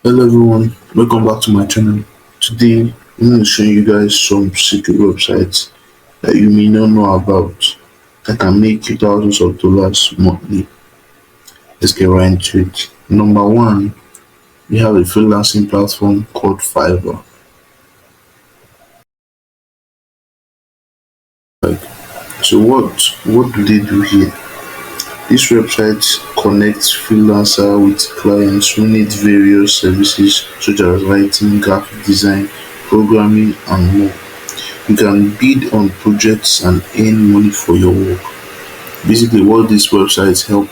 Hello everyone, welcome back to my channel. Today I'm going to show you guys some secret websites that you may not know about that can make you thousands of dollars monthly. Let's get right into it. Number one, we have a freelancing platform called Fiverr. Like, so what do they do here? This website connects freelancer with clients who need various services such as writing, graphic design, programming, and more. You can bid on projects and earn money for your work. Basically, what this website help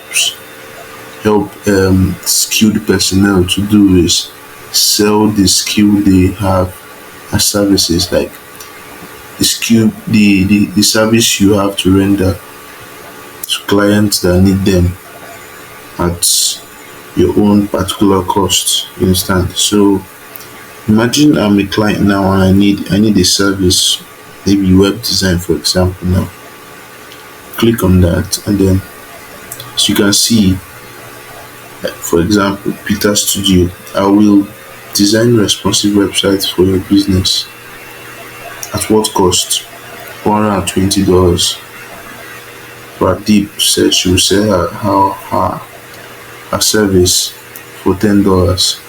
skilled personnel to do is sell the skill they have as services, like the service you have to render to clients that need them at your own particular cost. You understand? So imagine I'm a client now and I need a service, maybe web design for example. Now click on that, and then as you can see, for example, Peter Studio, I will design responsive websites for your business. At what cost? $120. Deep says she will sell her service for $10,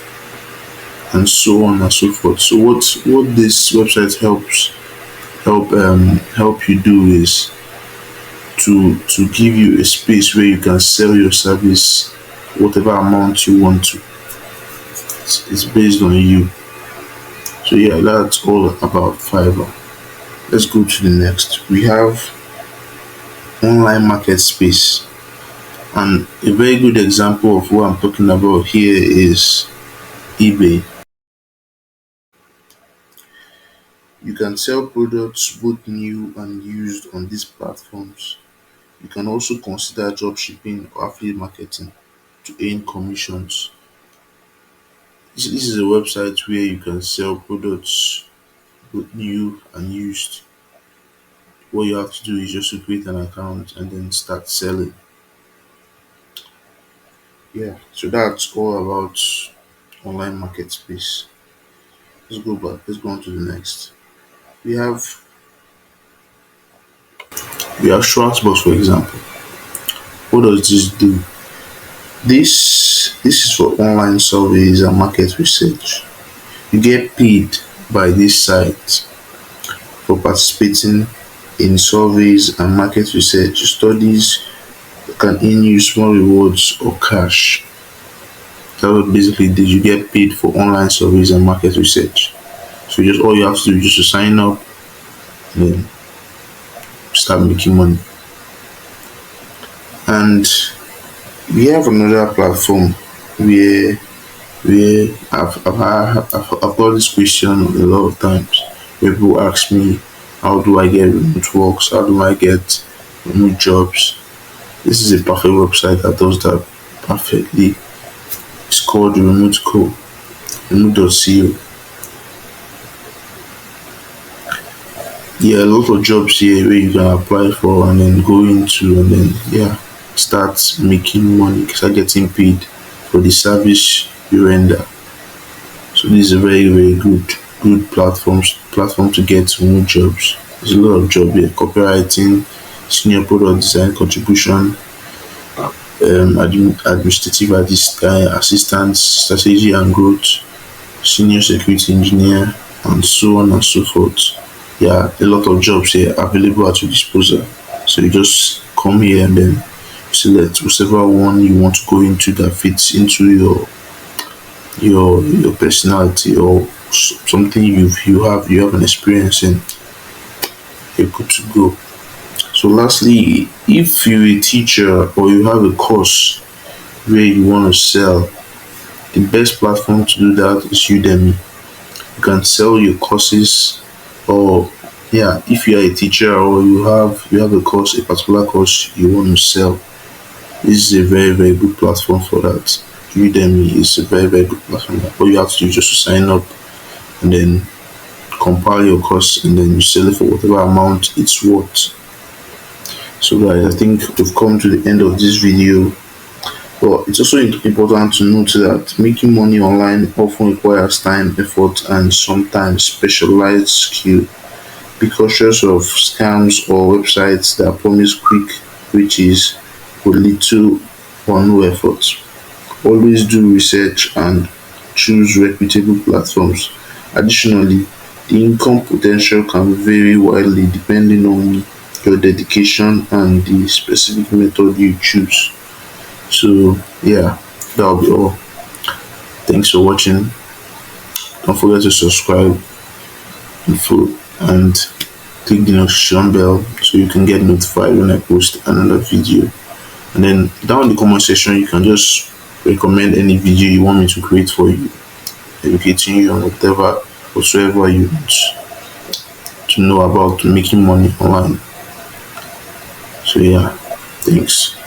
and so on and so forth. So what this website help you do is to give you a space where you can sell your service whatever amount you want to. It's based on you. So yeah, that's all about Fiverr. Let's go to the next. We have online market space, and a very good example of what I'm talking about here is eBay. You can sell products both new and used on these platforms. You can also consider drop shipping or affiliate marketing to earn commissions. This is a website where you can sell products both new and used. What you have to do is just to create an account and then start selling. Yeah, so that's all about online market space. Let's go back. Let's go on to the next. We have we have Schwarzbox, for example. What does this do? This is for online surveys and market research. You get paid by this site for participating in surveys and market research studies. Can earn you small rewards or cash. That's what basically did. You get paid for online surveys and market research. So just all you have to do is just to sign up and then start making money. And we have another platform where I've got this question a lot of times where people ask me, how do I get remote works? How do I get remote jobs? This is a perfect website that does that perfectly. It's called remote.co. Yeah, a lot of jobs here where you can apply for and then go into and then start making money, start getting paid for the service you render. So this is a very good platform to get remote jobs. There's a lot of job here: copywriting, senior product design contribution, administrative assistance, strategy and growth, senior security engineer, and so on and so forth. Yeah, a lot of jobs here available at your disposal. So you just come here and then select whichever one you want to go into that fits into your personality or something you have an experience in. You're good to go. So lastly, if you're a teacher or you have a course where you want to sell, the best platform to do that is Udemy. You can sell your courses, or if you are a teacher or you have a particular course you want to sell. This is a very good platform for that. Udemy is a very good platform. All you have to do is just to sign up and then compile your course and then you sell it for whatever amount it's worth. So guys, I think we've come to the end of this video. But it's also important to note that making money online often requires time, effort, and sometimes specialized skill. Be cautious of scams or websites that promise quick riches with little or no effort. Always do research and choose reputable platforms. Additionally, the income potential can vary widely depending on your dedication and the specific method you choose. So, yeah, that'll be all. Thanks for watching. Don't forget to subscribe and click the notification bell so you can get notified when I post another video. And then down in the comment section, you can just recommend any video you want me to create for you, educating you on whatsoever you want to know about making money online. So yeah, thanks.